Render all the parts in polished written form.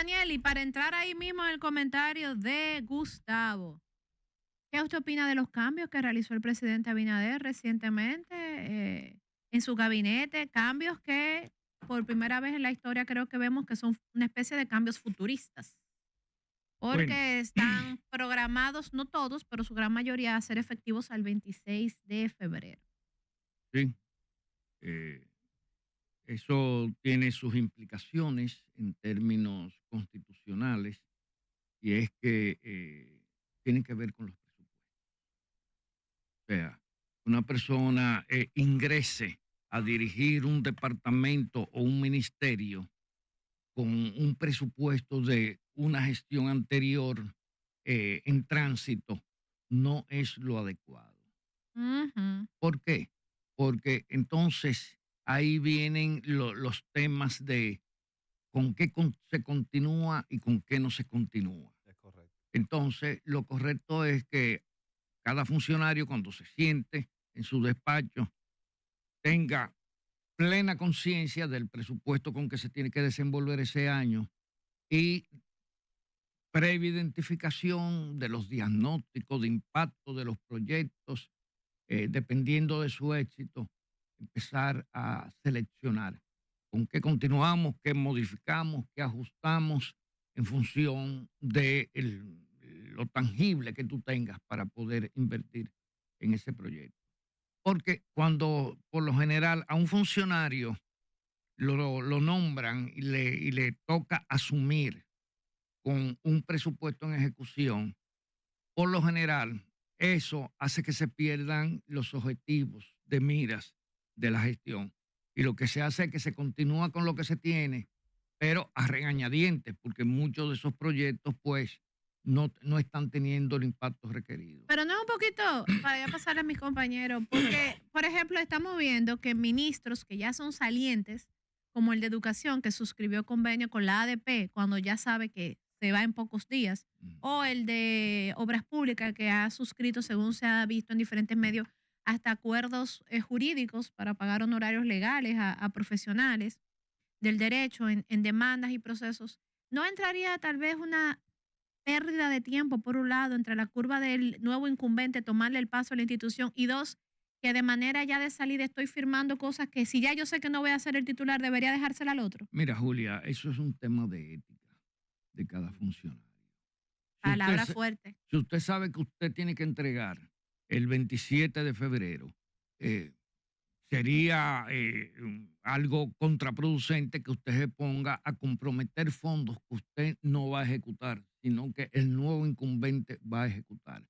Daniel, y para entrar ahí mismo en el comentario de Gustavo, ¿qué usted opina de los cambios que realizó el presidente Abinader recientemente en su gabinete? Cambios que por primera vez en la historia creo que vemos que son una especie de cambios futuristas, Bueno, porque están programados, no todos, pero su gran mayoría a ser efectivos al 26 de febrero. sí, eh, eso tiene sus implicaciones en términos constitucionales y es que tiene que ver con los presupuestos. O sea, una persona ingrese a dirigir un departamento o un ministerio con un presupuesto de una gestión anterior en tránsito no es lo adecuado. Ujú. ¿Por qué? Porque entonces ahí vienen los temas de con qué se continúa y con qué no se continúa. Es correcto. Entonces, lo correcto es que cada funcionario cuando se siente en su despacho tenga plena conciencia del presupuesto con que se tiene que desenvolver ese año y previa identificación de los diagnósticos de impacto de los proyectos, dependiendo de su éxito, empezar a seleccionar con qué continuamos, qué modificamos, qué ajustamos en función de lo tangible que tú tengas para poder invertir en ese proyecto. Porque cuando por lo general a un funcionario lo nombran y le toca asumir con un presupuesto en ejecución, por lo general eso hace que se pierdan los objetivos de miras de la gestión. Y lo que se hace es que se continúa con lo que se tiene, pero a regañadientes, porque muchos de esos proyectos pues no están teniendo el impacto requerido. Pero no es un poquito, para ya pasarle a mis compañeros, porque, por ejemplo, estamos viendo que ministros que ya son salientes, como el de Educación, que suscribió convenio con la ADP cuando ya sabe que se va en pocos días, o el de Obras Públicas, que ha suscrito, según se ha visto en diferentes medios, hasta acuerdos jurídicos para pagar honorarios legales a profesionales del derecho en demandas y procesos. ¿No entraría tal vez una pérdida de tiempo, por un lado, entre la curva del nuevo incumbente, tomarle el paso a la institución, y dos, que de manera ya de salida estoy firmando cosas que si ya yo sé que no voy a ser el titular, debería dejársela al otro? Mira, Julia, eso es un tema de ética de cada funcionario. Si usted, Palabra fuerte. si usted sabe que usted tiene que entregar el 27 de febrero, eh, sería algo contraproducente que usted se ponga a comprometer fondos que usted no va a ejecutar, sino que el nuevo incumbente va a ejecutar.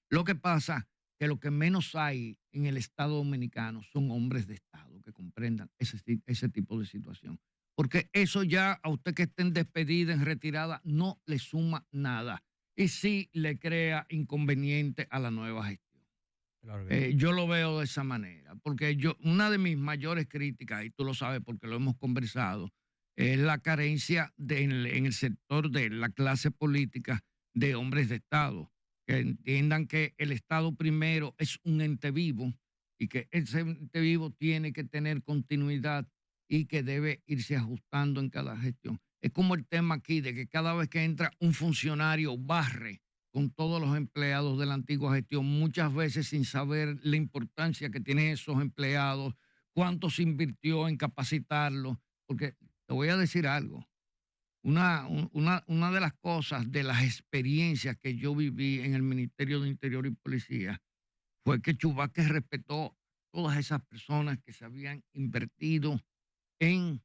Lo que pasa que lo que menos hay en el Estado dominicano son hombres de Estado que comprendan ese tipo de situación. Porque eso ya a usted que esté en despedida, en retirada, no le suma nada. Y sí le crea inconveniente a la nueva gestión. Claro que sí. Yo lo veo de esa manera, porque una de mis mayores críticas, y tú lo sabes porque lo hemos conversado, es la carencia en el sector de la clase política de hombres de Estado, que entiendan que el Estado primero es un ente vivo y que ese ente vivo tiene que tener continuidad y que debe irse ajustando en cada gestión. Es como el tema aquí de que cada vez que entra un funcionario barre con todos los empleados de la antigua gestión, muchas veces sin saber la importancia que tienen esos empleados, cuánto se invirtió en capacitarlos, porque te voy a decir algo, una de las cosas, de las experiencias que yo viví en el Ministerio de Interior y Policía, fue que Chubaque respetó todas esas personas que se habían invertido en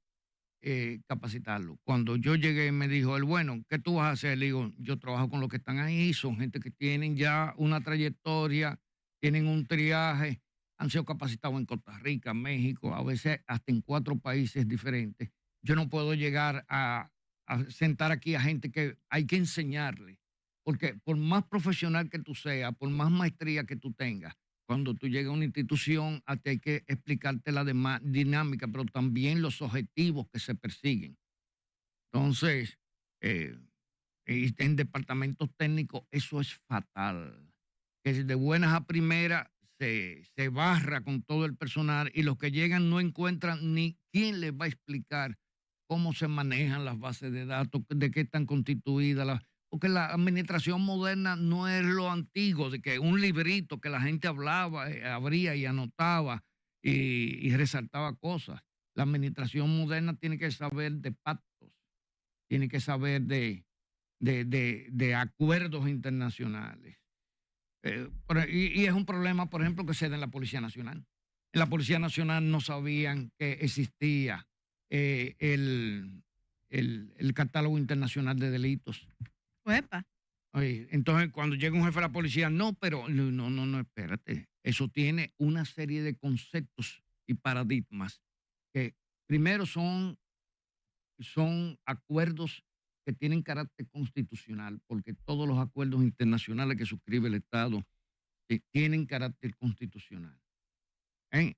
capacitarlo. Cuando yo llegué me dijo él, bueno, ¿qué tú vas a hacer? Le digo, yo trabajo con los que están ahí, son gente que tienen ya una trayectoria, tienen un triaje, han sido capacitados en Costa Rica, México, a veces hasta en 4 países diferentes. Yo no puedo llegar a sentar aquí a gente que hay que enseñarle, porque por más profesional que tú seas, por más maestría que tú tengas, cuando tú llegas a una institución, a ti hay que explicarte la dinámica, pero también los objetivos que se persiguen. Entonces, eh, y en departamentos técnicos eso es fatal. Que de buenas a primeras se barra con todo el personal y los que llegan no encuentran ni quién les va a explicar cómo se manejan las bases de datos, de qué están constituidas porque la administración moderna no es lo antiguo, de que un librito que la gente hablaba, abría y anotaba y resaltaba cosas. La administración moderna tiene que saber de pactos, tiene que saber de acuerdos internacionales. Y es un problema, por ejemplo, que se da en la Policía Nacional. En la Policía Nacional no sabían que existía el catálogo internacional de delitos. Uepa. Oye, entonces, cuando llega un jefe de la policía, no, espérate. Eso tiene una serie de conceptos y paradigmas que primero son acuerdos que tienen carácter constitucional, porque todos los acuerdos internacionales que suscribe el Estado tienen carácter constitucional. ¿Eh?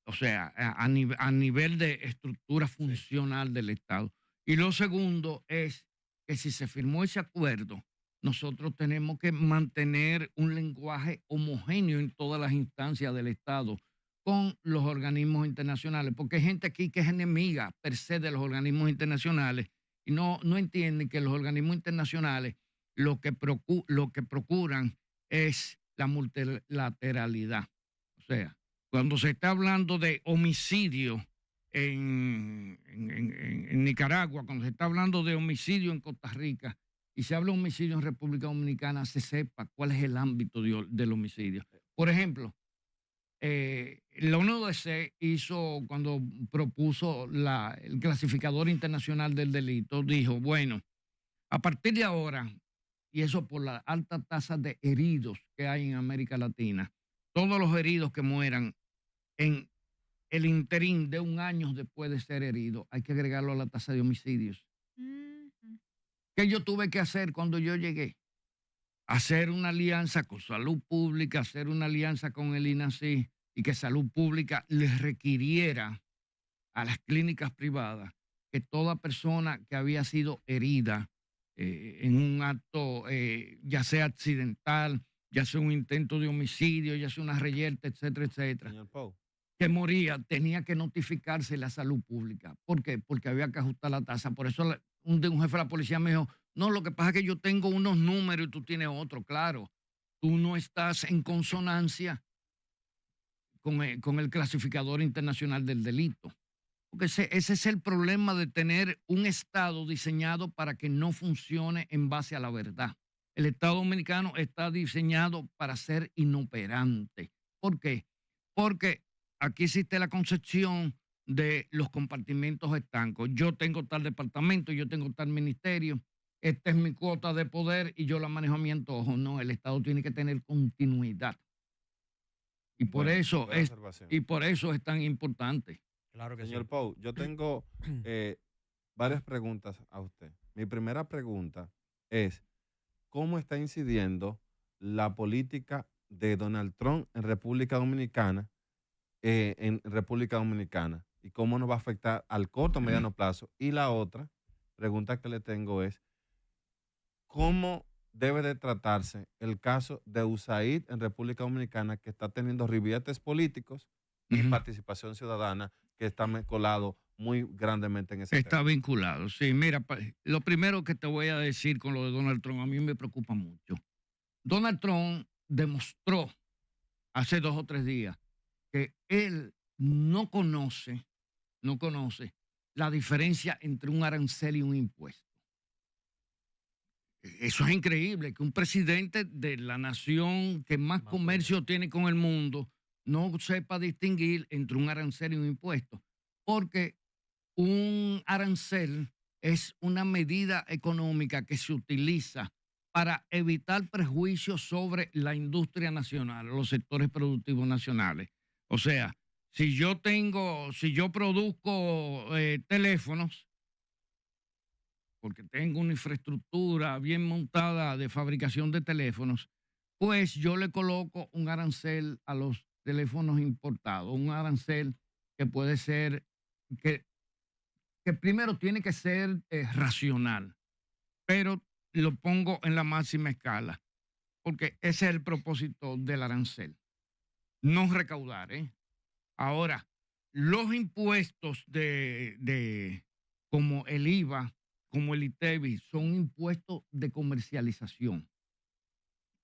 O sea, a nivel de estructura funcional del Estado. Y lo segundo es que si se firmó ese acuerdo, nosotros tenemos que mantener un lenguaje homogéneo en todas las instancias del Estado con los organismos internacionales, porque hay gente aquí que es enemiga per se de los organismos internacionales y no entienden que los organismos internacionales lo que procuran es la multilateralidad. O sea, cuando se está hablando de homicidio en Nicaragua, cuando se está hablando de homicidio en Costa Rica y se habla de homicidio en República Dominicana, se sepa cuál es el ámbito del homicidio. Por ejemplo, la ONUDC hizo, cuando propuso el clasificador internacional del delito, dijo, bueno, a partir de ahora, y eso por la alta tasa de heridos que hay en América Latina, todos los heridos que mueran en el interín de un año después de ser herido, hay que agregarlo a la tasa de homicidios. ¿Qué yo tuve que hacer cuando yo llegué? Hacer una alianza con Salud Pública, hacer una alianza con el INACI y que Salud Pública les requiriera a las clínicas privadas que toda persona que había sido herida en un acto, ya sea accidental, ya sea un intento de homicidio, ya sea una reyerta, etcétera, etcétera, que moría, tenía que notificarse la Salud Pública. ¿Por qué? Porque había que ajustar la tasa. Por eso un jefe de la policía me dijo, no, lo que pasa es que yo tengo unos números y tú tienes otro. Claro, tú no estás en consonancia con el clasificador internacional del delito. Porque ese es el problema de tener un Estado diseñado para que no funcione en base a la verdad. El Estado dominicano está diseñado para ser inoperante. ¿Por qué? Porque aquí existe la concepción de los compartimentos estancos. Yo tengo tal departamento, yo tengo tal ministerio, esta es mi cuota de poder y yo la manejo a mi antojo. No, el Estado tiene que tener continuidad. Y por eso es tan importante. Claro que Señor Pou, yo tengo varias preguntas a usted. Mi primera pregunta es, ¿cómo está incidiendo la política de Donald Trump en República Dominicana y cómo nos va a afectar al corto o mediano plazo? Y la otra pregunta que le tengo es, ¿cómo debe de tratarse el caso de USAID en República Dominicana, que está teniendo ribetes políticos y participación ciudadana, que está colado muy grandemente en ese tema? Está vinculado, sí. Mira, lo primero que te voy a decir con lo de Donald Trump, a mí me preocupa mucho. Donald Trump demostró hace 2 o 3 días que él no conoce la diferencia entre un arancel y un impuesto. Eso es increíble, que un presidente de la nación que más comercio tiene con el mundo no sepa distinguir entre un arancel y un impuesto, porque un arancel es una medida económica que se utiliza para evitar prejuicios sobre la industria nacional, los sectores productivos nacionales. O sea, si yo produzco teléfonos, porque tengo una infraestructura bien montada de fabricación de teléfonos, pues yo le coloco un arancel a los teléfonos importados, un arancel que puede ser, que primero tiene que ser racional, pero lo pongo en la máxima escala, porque ese es el propósito del arancel, no recaudar. Ahora, los impuestos como el IVA, como el ITEVI, son impuestos de comercialización,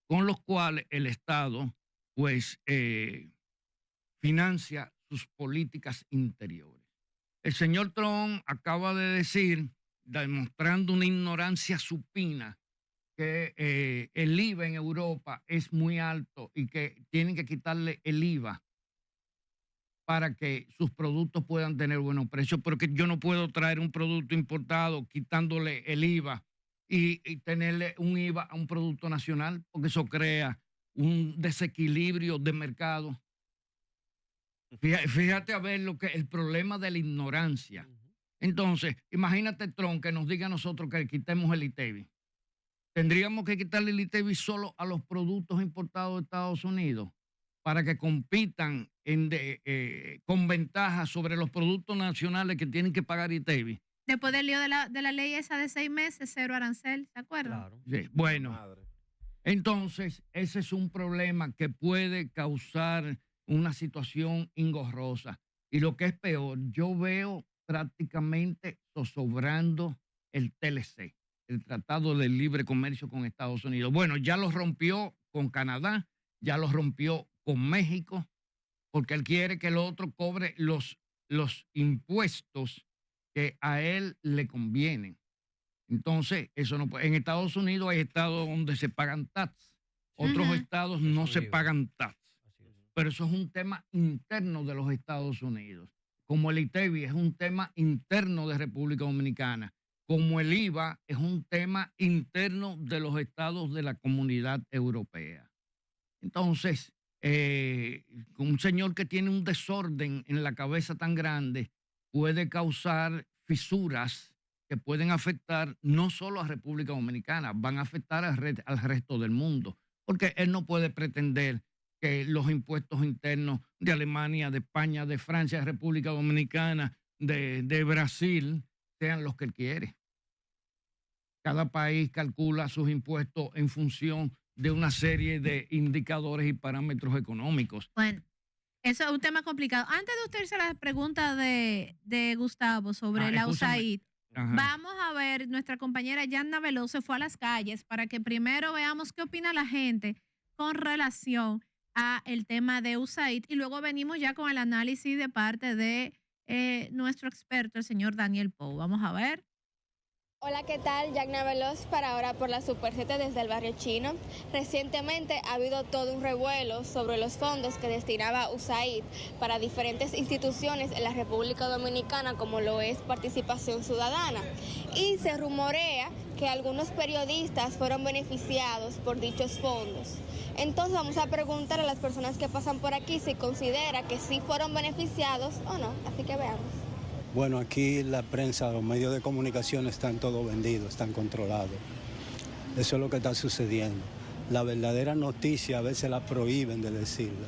con los cuales el Estado, pues, financia sus políticas interiores. El señor Trump acaba de decir, demostrando una ignorancia supina, que el IVA en Europa es muy alto y que tienen que quitarle el IVA para que sus productos puedan tener buenos precios, porque yo no puedo traer un producto importado quitándole el IVA y tenerle un IVA a un producto nacional, porque eso crea un desequilibrio de mercado. Fíjate a ver lo que el problema de la ignorancia. Entonces, imagínate Trump que nos diga a nosotros que quitemos el ITEVI. Tendríamos que quitarle el ITEVI solo a los productos importados de Estados Unidos para que compitan con ventaja sobre los productos nacionales que tienen que pagar ITEVI. Después del lío de la ley esa de 6 meses, 0 arancel, ¿se acuerdan? Claro. Sí, bueno, entonces ese es un problema que puede causar una situación engorrosa. Y lo que es peor, yo veo prácticamente zozobrando el TLC, el Tratado de Libre Comercio con Estados Unidos. Bueno, ya lo rompió con Canadá, ya lo rompió con México, porque él quiere que el otro cobre los impuestos que a él le convienen. Entonces, eso no puede. En Estados Unidos hay estados donde se pagan tax, otros estados no se pagan tax. Pero eso es un tema interno de los Estados Unidos. Como el ITEVI es un tema interno de República Dominicana, como el IVA es un tema interno de los estados de la Comunidad Europea. Entonces, un señor que tiene un desorden en la cabeza tan grande puede causar fisuras que pueden afectar no solo a República Dominicana, van a afectar al resto del mundo, porque él no puede pretender que los impuestos internos de Alemania, de España, de Francia, de República Dominicana, de Brasil, sean los que él quiere. Cada país calcula sus impuestos en función de una serie de indicadores y parámetros económicos. Bueno, eso es un tema complicado. Antes de usted irse a la pregunta de Gustavo sobre la USAID, vamos a ver, nuestra compañera Yanna Veloz se fue a las calles para que primero veamos qué opina la gente con relación a el tema de USAID y luego venimos ya con el análisis de parte de nuestro experto, el señor Daniel Pou. Vamos a ver. Hola, ¿qué tal? Yagna Veloz para ahora por la Super 7 desde el barrio chino. Recientemente ha habido todo un revuelo sobre los fondos que destinaba USAID para diferentes instituciones en la República Dominicana, como lo es Participación Ciudadana. Y se rumorea que algunos periodistas fueron beneficiados por dichos fondos. Entonces vamos a preguntar a las personas que pasan por aquí si considera que sí fueron beneficiados o no. Así que veamos. Bueno, aquí la prensa, los medios de comunicación están todos vendidos, están controlados. Eso es lo que está sucediendo. La verdadera noticia a veces la prohíben de decirla.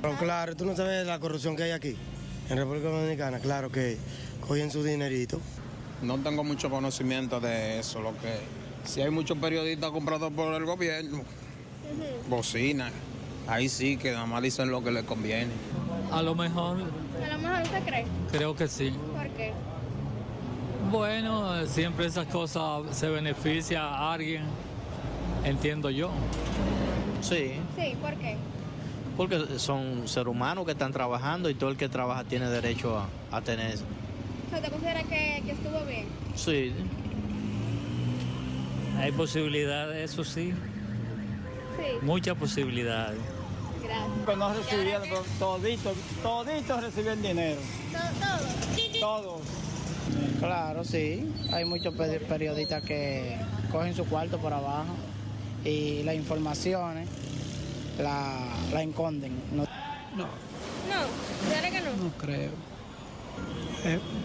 Pero claro, tú no sabes la corrupción que hay aquí, en República Dominicana. Claro que cogen su dinerito. No tengo mucho conocimiento de eso. Lo que si hay muchos periodistas comprados por el gobierno, bocina. Ahí sí que nada más dicen lo que les conviene. A lo mejor. ¿A lo mejor usted cree? Creo que sí. ¿Por qué? Bueno, siempre esas cosas se beneficia a alguien, entiendo yo. Sí, Sí, ¿por qué? porque son seres humanos que están trabajando y todo el que trabaja tiene derecho a tener eso. ¿Usted considera que estuvo bien? Sí, Hay posibilidades, eso sí, Sí, muchas posibilidades. gracias. Que no recibían, toditos reciben dinero, todos. Claro, sí. Hay muchos periodistas que cogen su cuarto por abajo y las informaciones la esconden. No, ¿considera que no? No creo.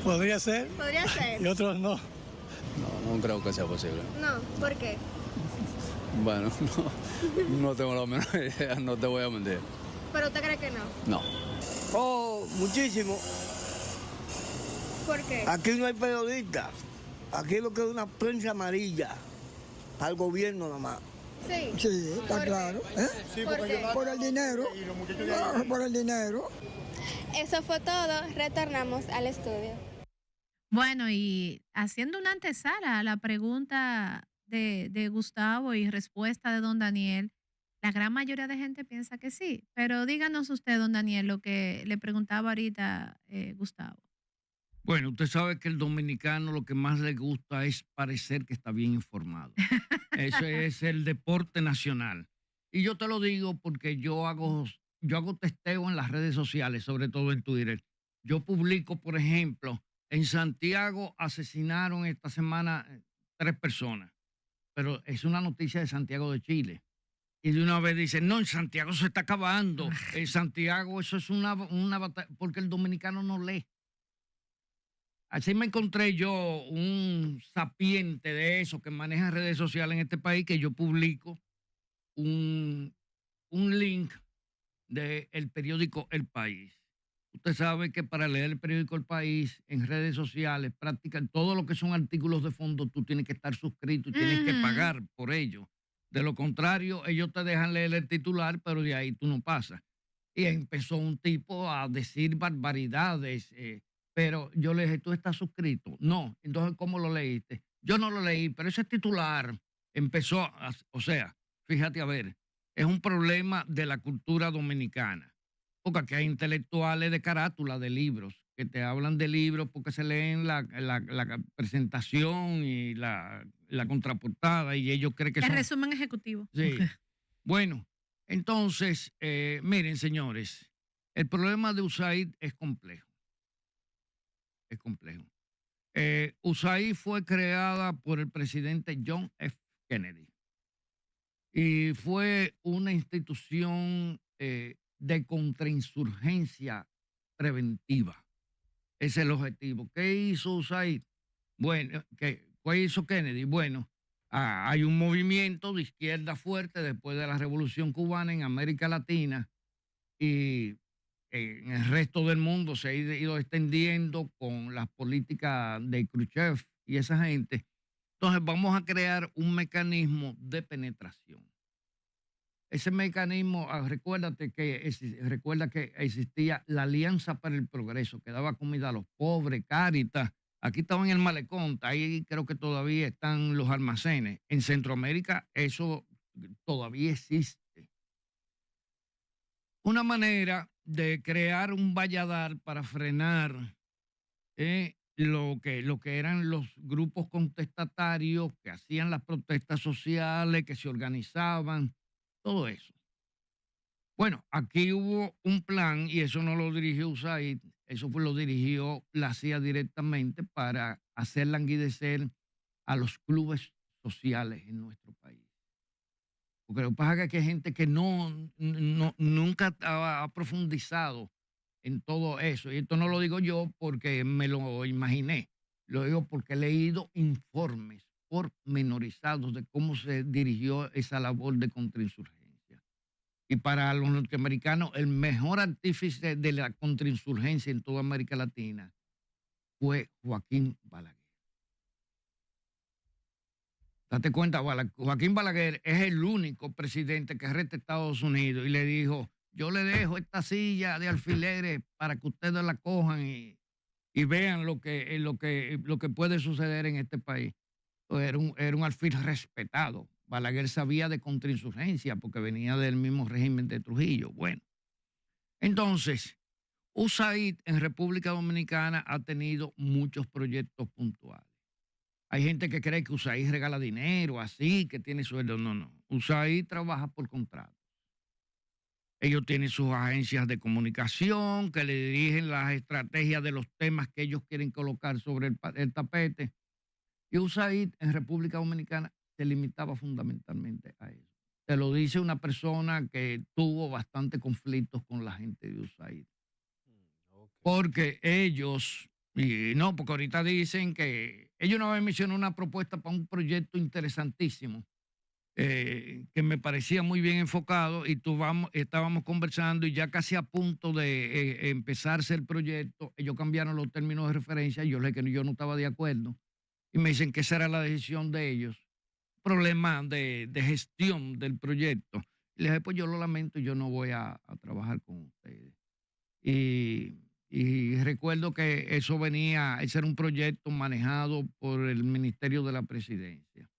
Podría ser Podría ser. y otros no. No creo que sea posible. No, ¿por qué? Bueno, no tengo la menor idea, no te voy a mentir. ¿Pero usted cree que no? No. Oh, muchísimo. ¿Por qué? Aquí no hay periodistas. Aquí lo que es una prensa amarilla. Para el gobierno nada más. Sí. Sí, está ¿Por qué? claro. Sí, ¿por qué? Por el dinero. Por el dinero. Eso fue todo. Retornamos al estudio. Bueno, y haciendo una antesala a la pregunta de Gustavo y respuesta de don Daniel, la gran mayoría de gente piensa que sí. Pero díganos usted, don Daniel, lo que le preguntaba ahorita Gustavo. Bueno, usted sabe que el dominicano lo que más le gusta es parecer que está bien informado. Ese es el deporte nacional. Y yo te lo digo porque yo hago testeo en las redes sociales, sobre todo en Twitter. Yo publico, por ejemplo, en Santiago asesinaron esta semana 3 personas, pero es una noticia de Santiago de Chile. Y de una vez dicen, no, en Santiago se está acabando. En Santiago eso es una batalla, porque el dominicano no lee. Así me encontré yo un sapiente de eso que maneja redes sociales en este país, que yo publico un link del periódico El País. Usted sabe que para leer el periódico El País en redes sociales, prácticamente todo lo que son artículos de fondo, tú tienes que estar suscrito y tienes que pagar por ello. De lo contrario, ellos te dejan leer el titular, pero de ahí tú no pasas. Y empezó un tipo a decir barbaridades. Pero yo le dije, ¿tú estás suscrito? No. Entonces, ¿cómo lo leíste? Yo no lo leí, pero ese titular empezó, o sea, fíjate a ver, es un problema de la cultura dominicana. Porque aquí hay intelectuales de carátula, de libros, que te hablan de libros porque se leen la presentación y la contraportada y ellos creen que El son... resumen ejecutivo. Sí. Bueno, entonces, miren, señores, el problema de USAID es complejo. Es complejo. USAID fue creada por el presidente John F. Kennedy y fue una institución de contrainsurgencia preventiva. Ese es el objetivo. ¿Qué hizo USAID? Bueno, ¿qué hizo Kennedy? Bueno, hay un movimiento de izquierda fuerte después de la Revolución Cubana en América Latina y en el resto del mundo se ha ido extendiendo con las políticas de Khrushchev y esa gente. Entonces vamos a crear un mecanismo de penetración. Ese mecanismo, recuerda que existía la Alianza para el Progreso, que daba comida a los pobres, Cáritas. Aquí estaba en el malecón, ahí creo que todavía están los almacenes. En Centroamérica eso todavía existe. Una manera de crear un valladar para frenar lo que eran los grupos contestatarios que hacían las protestas sociales, que se organizaban, todo eso. Bueno, aquí hubo un plan y eso no lo dirigió USAID, eso lo dirigió la CIA directamente para hacer languidecer a los clubes sociales en nuestro país. Porque lo que pasa es que hay gente que nunca ha profundizado en todo eso. Y esto no lo digo yo porque me lo imaginé. Lo digo porque he leído informes pormenorizados de cómo se dirigió esa labor de contrainsurgencia. Y para los norteamericanos, el mejor artífice de la contrainsurgencia en toda América Latina fue Joaquín Balaguer. Date cuenta, Joaquín Balaguer es el único presidente que reta a Estados Unidos y le dijo, yo le dejo esta silla de alfileres para que ustedes la cojan y vean lo que puede suceder en este país. Era un alfil respetado. Balaguer sabía de contrainsurgencia porque venía del mismo régimen de Trujillo. Bueno, entonces, USAID en República Dominicana ha tenido muchos proyectos puntuales. Hay gente que cree que USAID regala dinero, así, que tiene sueldo. No. USAID trabaja por contrato. Ellos tienen sus agencias de comunicación que le dirigen las estrategias de los temas que ellos quieren colocar sobre el tapete. Y USAID en República Dominicana se limitaba fundamentalmente a eso. Te lo dice una persona que tuvo bastante conflictos con la gente de USAID. Porque ellos... Y no, porque ahorita dicen que ellos una vez me hicieron una propuesta para un proyecto interesantísimo que me parecía muy bien enfocado y estábamos conversando y ya casi a punto de empezarse el proyecto, ellos cambiaron los términos de referencia y yo le dije que yo no estaba de acuerdo y me dicen que esa era la decisión de ellos, problema de gestión del proyecto. Y les dije, pues yo lo lamento, yo no voy a trabajar con ustedes. Y Y recuerdo que ese era un proyecto manejado por el Ministerio de la Presidencia.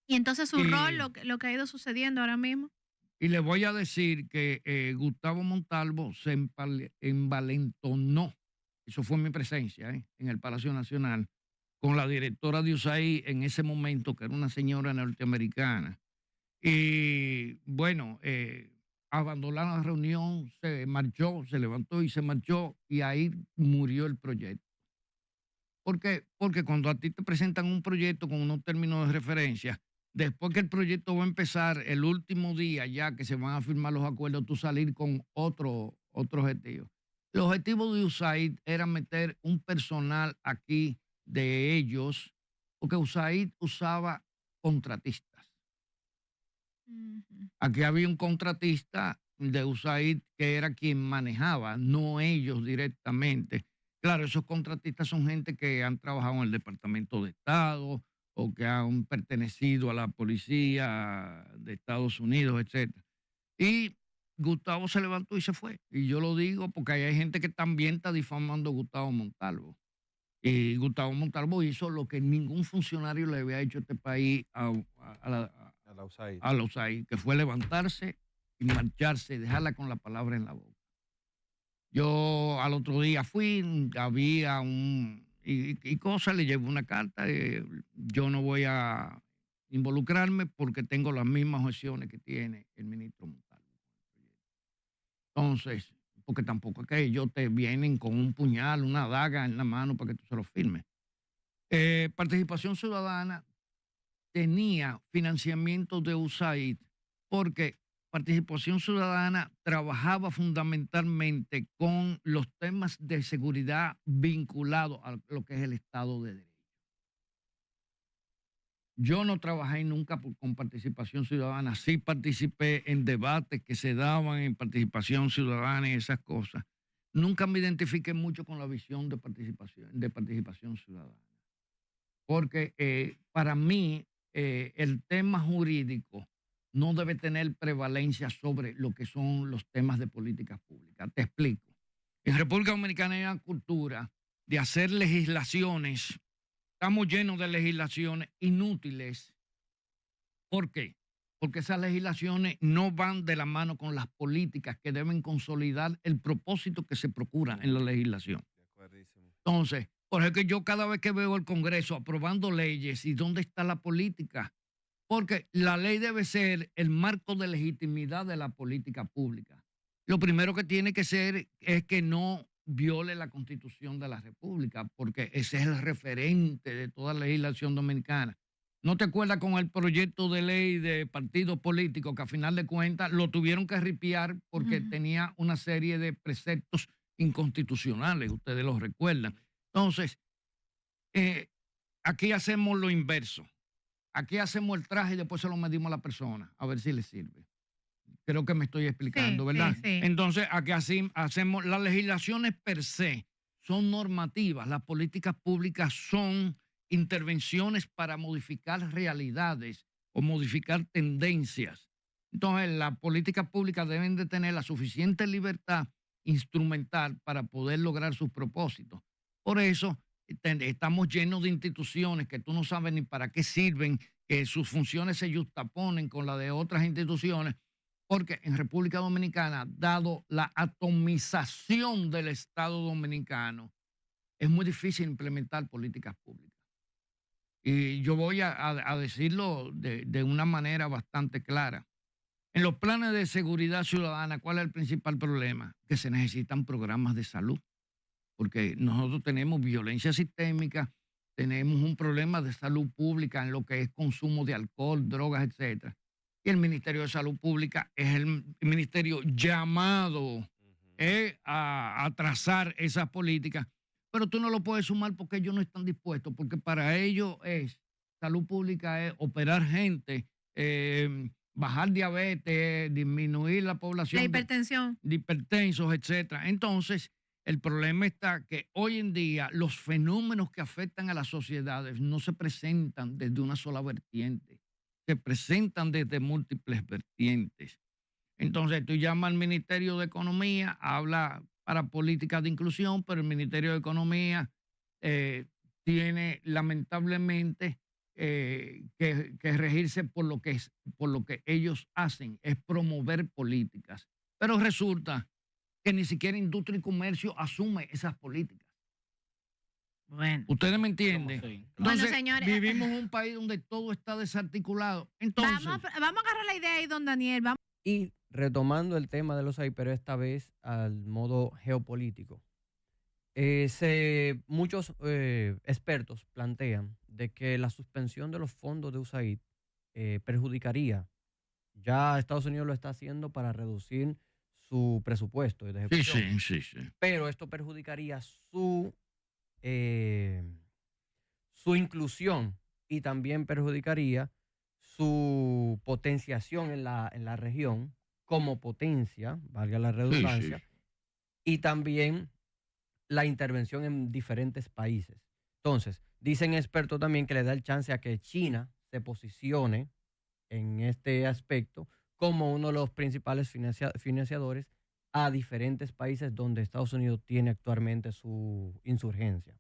Y entonces su Y- rol, lo que ha ido sucediendo ahora mismo. Y le voy a decir que Gustavo Montalvo se envalentonó, eso fue mi presencia en el Palacio Nacional, con la directora de USAID en ese momento, que era una señora norteamericana. Y bueno, abandonó la reunión, se marchó, se levantó y se marchó, y ahí murió el proyecto. ¿Por qué? Porque cuando a ti te presentan un proyecto con unos términos de referencia, después que el proyecto va a empezar, el último día ya que se van a firmar los acuerdos, tú salir con otro objetivo. El objetivo de USAID era meter un personal aquí de ellos, porque USAID usaba contratistas. Aquí había un contratista de USAID que era quien manejaba, no ellos directamente. Claro, esos contratistas son gente que han trabajado en el Departamento de Estado o que han pertenecido a la policía de Estados Unidos, etc. Y Gustavo se levantó y se fue. Y yo lo digo porque hay gente que también está difamando a Gustavo Montalvo. Y Gustavo Montalvo hizo lo que ningún funcionario le había hecho a este país a la USAID, que fue levantarse y marcharse y dejarla con la palabra en la boca. Yo al otro día fui, había y cosas, le llevo una carta, yo no voy a involucrarme porque tengo las mismas objeciones que tiene el ministro Montalvo. Entonces, porque tampoco es que ellos te vienen con un puñal, una daga en la mano para que tú se lo firmes. Participación Ciudadana tenía financiamiento de USAID porque Participación Ciudadana trabajaba fundamentalmente con los temas de seguridad vinculados a lo que es el Estado de Derecho. Yo no trabajé nunca con Participación Ciudadana, sí participé en debates que se daban en Participación Ciudadana y esas cosas. Nunca me identifiqué mucho con la visión de Participación Ciudadana, porque para mí el tema jurídico no debe tener prevalencia sobre lo que son los temas de políticas públicas. Te explico. En República Dominicana hay una cultura de hacer legislaciones. Estamos llenos de legislaciones inútiles. ¿Por qué? Porque esas legislaciones no van de la mano con las políticas que deben consolidar el propósito que se procura en la legislación. Entonces, por ejemplo, yo cada vez que veo el Congreso aprobando leyes, ¿y dónde está la política? Porque la ley debe ser el marco de legitimidad de la política pública. Lo primero que tiene que ser es que no viole la Constitución de la República, porque ese es el referente de toda la legislación dominicana. ¿No te acuerdas con el proyecto de ley de partidos políticos que a final de cuentas lo tuvieron que ripiar porque tenía una serie de preceptos inconstitucionales? Ustedes lo recuerdan. Entonces, aquí hacemos lo inverso. Aquí hacemos el traje y después se lo medimos a la persona, a ver si le sirve. Creo que me estoy explicando, ¿verdad? Sí. Entonces, aquí así hacemos, las legislaciones per se son normativas, las políticas públicas son intervenciones para modificar realidades o modificar tendencias. Entonces, las políticas públicas deben de tener la suficiente libertad instrumental para poder lograr sus propósitos. Por eso, estamos llenos de instituciones que tú no sabes ni para qué sirven, que sus funciones se justaponen con las de otras instituciones, porque en República Dominicana, dado la atomización del Estado dominicano, es muy difícil implementar políticas públicas. Y yo voy a decirlo de una manera bastante clara. En los planes de seguridad ciudadana, ¿cuál es el principal problema? Que se necesitan programas de salud. Porque nosotros tenemos violencia sistémica, tenemos un problema de salud pública en lo que es consumo de alcohol, drogas, etcétera. Y el Ministerio de Salud Pública es el ministerio llamado a trazar esas políticas, pero tú no lo puedes sumar porque ellos no están dispuestos, porque para ellos salud pública es operar gente, bajar diabetes, disminuir la población La hipertensión. de hipertensos, etcétera. Entonces, el problema está que hoy en día los fenómenos que afectan a las sociedades no se presentan desde una sola vertiente, se presentan desde múltiples vertientes. Entonces tú llamas al Ministerio de Economía, habla para políticas de inclusión, pero el Ministerio de Economía tiene lamentablemente que regirse por lo que ellos hacen, es promover políticas. Pero resulta que ni siquiera Industria y Comercio asume esas políticas. Bueno. ¿Ustedes me entienden? Bueno, Entonces, señores, vivimos en un país donde todo está desarticulado. Entonces, vamos a agarrar la idea ahí, don Daniel. Vamos. Y retomando el tema de los AI, pero esta vez al modo geopolítico. Muchos expertos plantean de que la suspensión de los fondos de USAID perjudicaría. Ya Estados Unidos lo está haciendo para reducir su presupuesto de ejecución. sí. Pero esto perjudicaría su inclusión y también perjudicaría su potenciación en la región como potencia, valga la redundancia, y también la intervención en diferentes países. Entonces, dicen expertos también que le da el chance a que China se posicione en este aspecto como uno de los principales financiadores a diferentes países donde Estados Unidos tiene actualmente su insurgencia.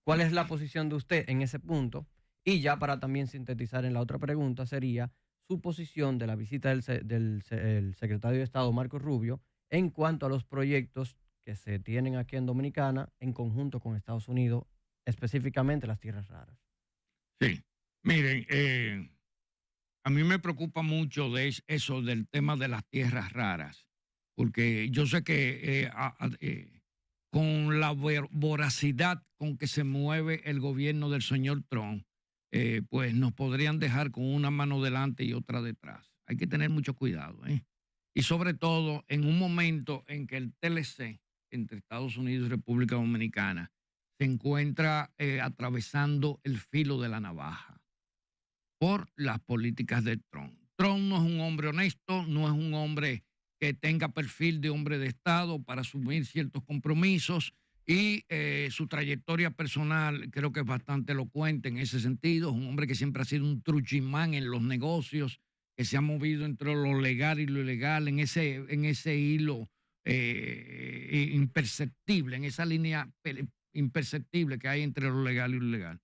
¿Cuál es la posición de usted en ese punto? Y ya para también sintetizar en la otra pregunta sería su posición de la visita del secretario de Estado Marco Rubio en cuanto a los proyectos que se tienen aquí en Dominicana en conjunto con Estados Unidos, específicamente las tierras raras. Sí, miren, a mí me preocupa mucho de eso del tema de las tierras raras, porque yo sé que con la voracidad con que se mueve el gobierno del señor Trump, pues nos podrían dejar con una mano delante y otra detrás. Hay que tener mucho cuidado, y sobre todo en un momento en que el TLC entre Estados Unidos y República Dominicana se encuentra atravesando el filo de la navaja por las políticas de Trump. Trump no es un hombre honesto, no es un hombre que tenga perfil de hombre de Estado para asumir ciertos compromisos y su trayectoria personal creo que es bastante elocuente en ese sentido. Es un hombre que siempre ha sido un truchimán en los negocios, que se ha movido entre lo legal y lo ilegal, en ese hilo imperceptible, en esa línea imperceptible que hay entre lo legal y lo ilegal.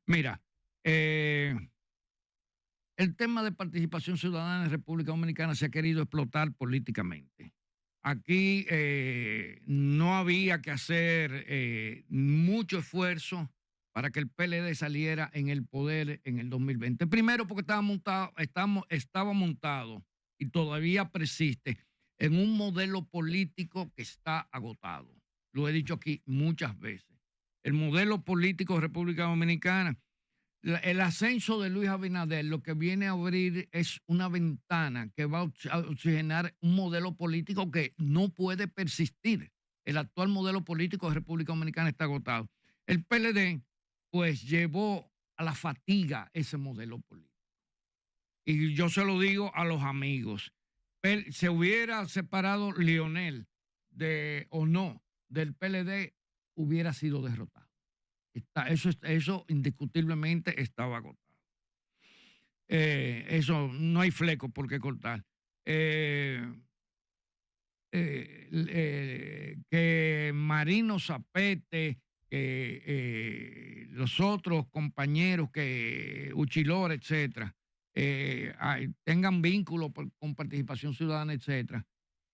Mira, el tema de participación ciudadana en República Dominicana se ha querido explotar políticamente. Aquí no había que hacer mucho esfuerzo para que el PLD saliera en el poder en el 2020. Primero porque estaba montado y todavía persiste en un modelo político que está agotado. Lo he dicho aquí muchas veces. El modelo político de República Dominicana, el ascenso de Luis Abinader lo que viene a abrir es una ventana que va a oxigenar un modelo político que no puede persistir. El actual modelo político de República Dominicana está agotado. El PLD, pues, llevó a la fatiga ese modelo político. Y yo se lo digo a los amigos. Se hubiera separado Lionel o no del PLD, hubiera sido derrotado. Eso indiscutiblemente estaba agotado. Eso no hay fleco por qué cortar. Que Marino Zapete, que los otros compañeros, que Uchilor, etcétera, tengan vínculo con participación ciudadana, etcétera.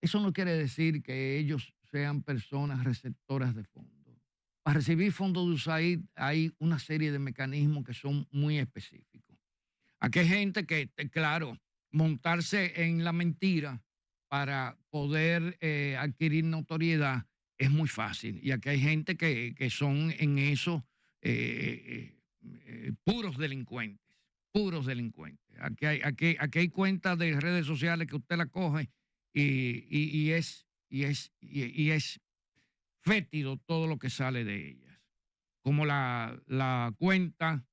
Eso no quiere decir que ellos sean personas receptoras de fondos. Para recibir fondos de USAID hay una serie de mecanismos que son muy específicos. Aquí hay gente que, claro, montarse en la mentira para poder adquirir notoriedad es muy fácil. Y aquí hay gente que son en eso puros delincuentes. Aquí hay cuentas de redes sociales que usted la coge y es fétido todo lo que sale de ellas. Como la cuenta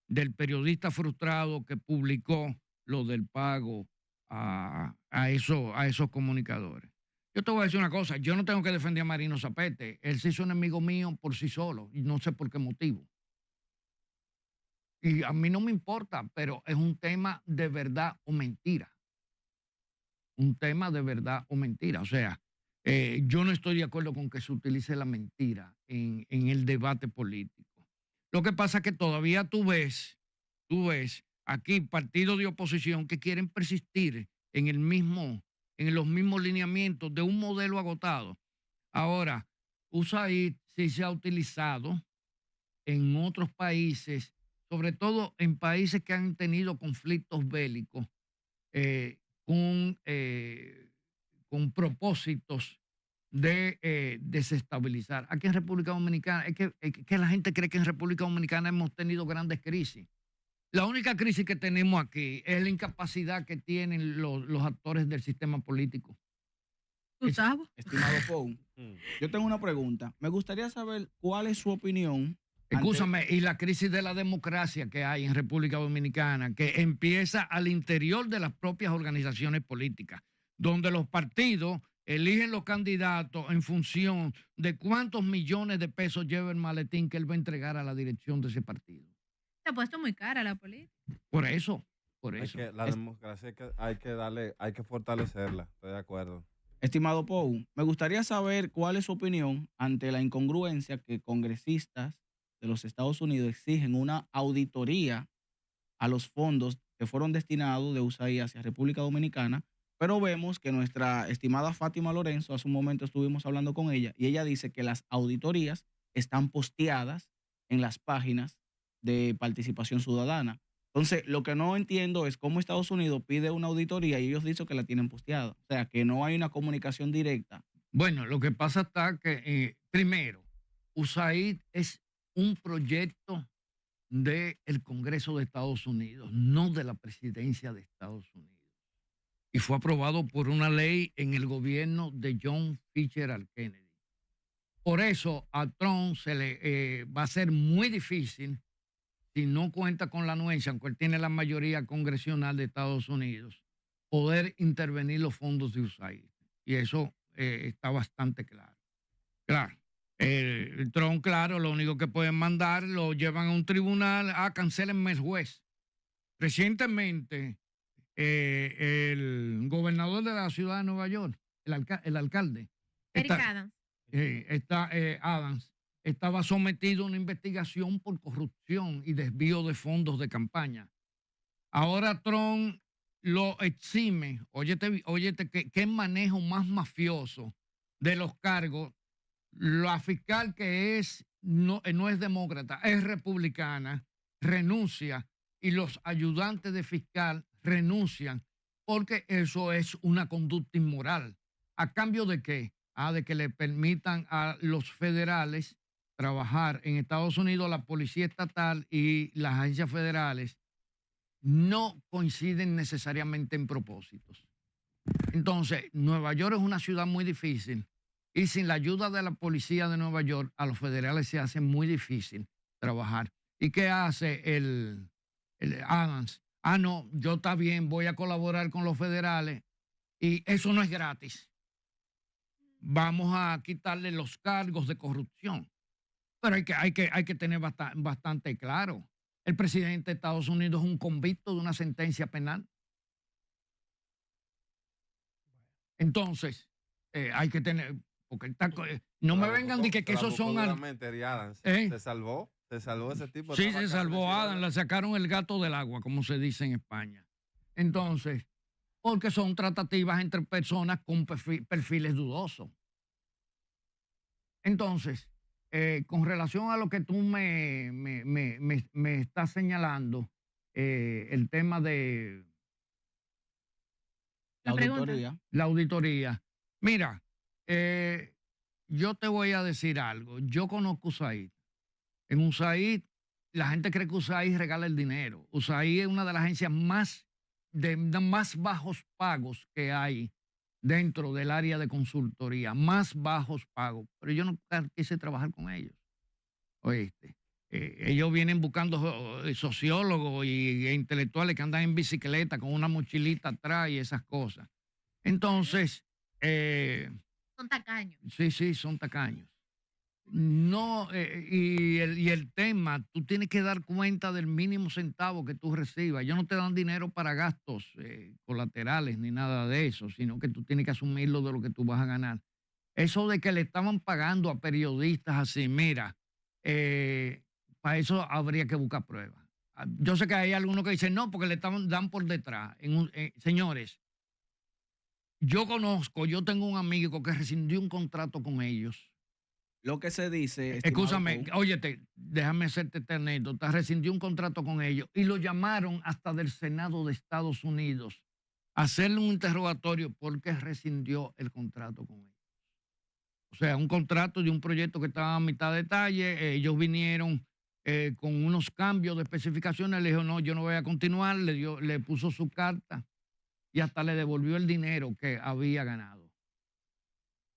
del periodista frustrado que publicó lo del pago a esos comunicadores. Yo te voy a decir una cosa, yo no tengo que defender a Marino Zapete. Él se hizo enemigo mío por sí solo y no sé por qué motivo. Y a mí no me importa, pero es un tema de verdad o mentira. Un tema de verdad o mentira. O sea, Yo no estoy de acuerdo con que se utilice la mentira en el debate político. Lo que pasa es que todavía tú ves aquí partidos de oposición que quieren persistir en los mismos lineamientos de un modelo agotado. Ahora, USAID sí se ha utilizado en otros países, sobre todo en países que han tenido conflictos bélicos con propósitos de desestabilizar. Aquí en República Dominicana, es que la gente cree que en República Dominicana hemos tenido grandes crisis. La única crisis que tenemos aquí es la incapacidad que tienen los actores del sistema político. Gustavo. Estimado Pou, yo tengo una pregunta. Me gustaría saber cuál es su opinión. Escúchame, y la crisis de la democracia que hay en República Dominicana, que empieza al interior de las propias organizaciones políticas, donde los partidos eligen los candidatos en función de cuántos millones de pesos lleva el maletín que él va a entregar a la dirección de ese partido. Se ha puesto muy cara la política. Por eso. La democracia hay que fortalecerla, estoy de acuerdo. Estimado Pou, me gustaría saber cuál es su opinión ante la incongruencia que congresistas de los Estados Unidos exigen una auditoría a los fondos que fueron destinados de USAID hacia República Dominicana, pero vemos que nuestra estimada Fátima Lorenzo, hace un momento estuvimos hablando con ella, y ella dice que las auditorías están posteadas en las páginas de participación ciudadana. Entonces, lo que no entiendo es cómo Estados Unidos pide una auditoría y ellos dicen que la tienen posteada. O sea, que no hay una comunicación directa. Bueno, lo que pasa está que, primero, USAID es un proyecto del Congreso de Estados Unidos, no de la presidencia de Estados Unidos. Y fue aprobado por una ley en el gobierno de John Fitzgerald Kennedy. Por eso a Trump se le va a ser muy difícil, si no cuenta con la anuencia, aunque él tiene la mayoría congresional de Estados Unidos, poder intervenir los fondos de USAID. Y eso está bastante claro. Claro. Trump, claro, lo único que pueden mandar, lo llevan a un tribunal, cancélenme el juez. Recientemente, el gobernador de la ciudad de Nueva York, el alcalde, Eric Adams. Adams, estaba sometido a una investigación por corrupción y desvío de fondos de campaña. Ahora Trump lo exime. Óyete, qué manejo más mafioso de los cargos. La fiscal que no es demócrata, es republicana, renuncia, y los ayudantes de fiscal renuncian, porque eso es una conducta inmoral. ¿A cambio de qué? De que le permitan a los federales trabajar en Estados Unidos. La policía estatal y las agencias federales no coinciden necesariamente en propósitos. Entonces, Nueva York es una ciudad muy difícil, y sin la ayuda de la policía de Nueva York, a los federales se hace muy difícil trabajar. ¿Y qué hace el Adams? No, yo está bien, voy a colaborar con los federales, y eso no es gratis. Vamos a quitarle los cargos de corrupción. Pero hay que tener bastante claro. El presidente de Estados Unidos es un convicto de una sentencia penal. Entonces, hay que tener... Porque no me vengan de que esos son... ¿Se salvó ese tipo? Sí, se salvó Adams, la sacaron el gato del agua, como se dice en España. Entonces, porque son tratativas entre personas con perfiles dudosos. Entonces, con relación a lo que tú me estás señalando, el tema de la auditoría. Mira, yo te voy a decir algo. Yo conozco USAID. En USAID, la gente cree que USAID regala el dinero. USAID es una de las agencias más bajos pagos que hay dentro del área de consultoría, más bajos pagos, pero yo no quise trabajar con ellos. Oíste, ellos vienen buscando sociólogos e intelectuales que andan en bicicleta con una mochilita atrás y esas cosas. Entonces... son tacaños. Sí, son tacaños. No, y el tema, tú tienes que dar cuenta del mínimo centavo que tú recibas. Ellos no te dan dinero para gastos colaterales ni nada de eso, sino que tú tienes que asumirlo de lo que tú vas a ganar. Eso de que le estaban pagando a periodistas así, mira, para eso habría que buscar pruebas. Yo sé que hay algunos que dicen, no, porque le dan por detrás. Señores, yo tengo un amigo que rescindió un contrato con ellos. Lo que se dice... Escúchame, óyete, déjame hacerte esta anécdota. Rescindió un contrato con ellos y lo llamaron hasta del Senado de Estados Unidos a hacerle un interrogatorio porque rescindió el contrato con ellos. O sea, un contrato de un proyecto que estaba a mitad de detalle. Ellos vinieron con unos cambios de especificaciones. Le dijo, no, yo no voy a continuar. Le puso su carta y hasta le devolvió el dinero que había ganado.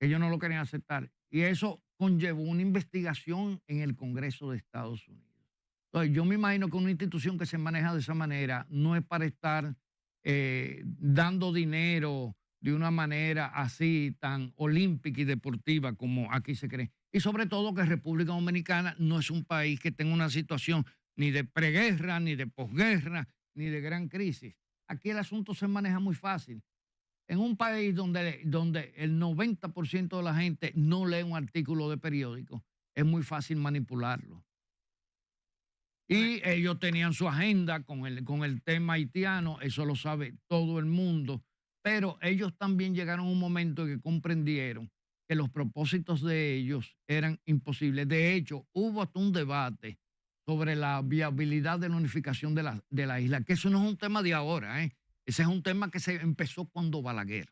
Ellos no lo querían aceptar. Y eso conllevó una investigación en el Congreso de Estados Unidos. Entonces, yo me imagino que una institución que se maneja de esa manera no es para estar dando dinero de una manera así tan olímpica y deportiva como aquí se cree. Y sobre todo que República Dominicana no es un país que tenga una situación ni de preguerra, ni de posguerra, ni de gran crisis. Aquí el asunto se maneja muy fácil. En un país donde el 90% de la gente no lee un artículo de periódico, es muy fácil manipularlo. Y ellos tenían su agenda con el tema haitiano, eso lo sabe todo el mundo, pero ellos también llegaron a un momento en que comprendieron que los propósitos de ellos eran imposibles. De hecho, hubo hasta un debate sobre la viabilidad de la unificación de la isla, que eso no es un tema de ahora, ¿eh? Ese es un tema que se empezó cuando Balaguer.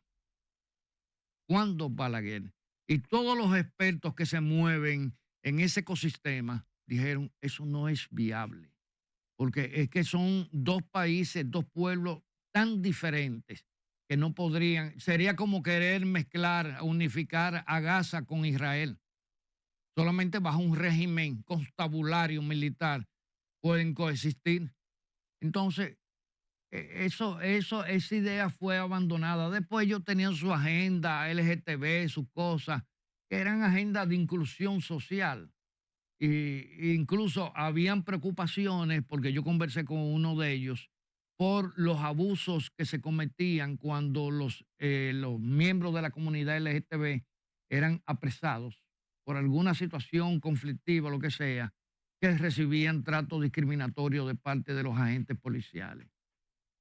Y todos los expertos que se mueven en ese ecosistema dijeron, eso no es viable. Porque es que son dos países, dos pueblos tan diferentes que no podrían, sería como querer mezclar, unificar a Gaza con Israel. Solamente bajo un régimen constabulario militar pueden coexistir. Entonces, esa idea fue abandonada. Después ellos tenían su agenda LGTB, sus cosas, que eran agendas de inclusión social. E incluso habían preocupaciones, porque yo conversé con uno de ellos, por los abusos que se cometían cuando los miembros de la comunidad LGTB eran apresados por alguna situación conflictiva, lo que sea, que recibían trato discriminatorio de parte de los agentes policiales.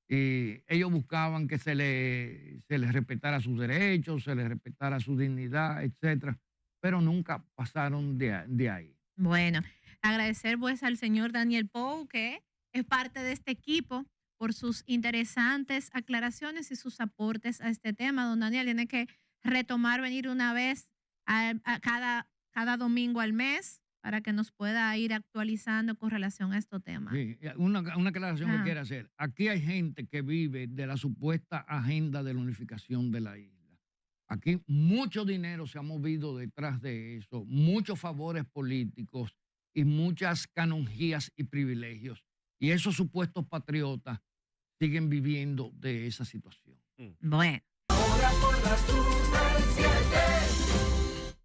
Y ellos buscaban que se les respetara sus derechos, se les respetara su dignidad, etcétera, pero nunca pasaron de ahí. Bueno, agradecer pues al señor Daniel Pou, que es parte de este equipo, por sus interesantes aclaraciones y sus aportes a este tema. Don Daniel tiene que venir una vez a cada domingo al mes para que nos pueda ir actualizando con relación a estos temas. Sí, una aclaración que quiero hacer. Aquí hay gente que vive de la supuesta agenda de la unificación de la isla. Aquí mucho dinero se ha movido detrás de eso, muchos favores políticos y muchas canonjías y privilegios. Y esos supuestos patriotas siguen viviendo de esa situación. Bueno. Ahora por la Super 7.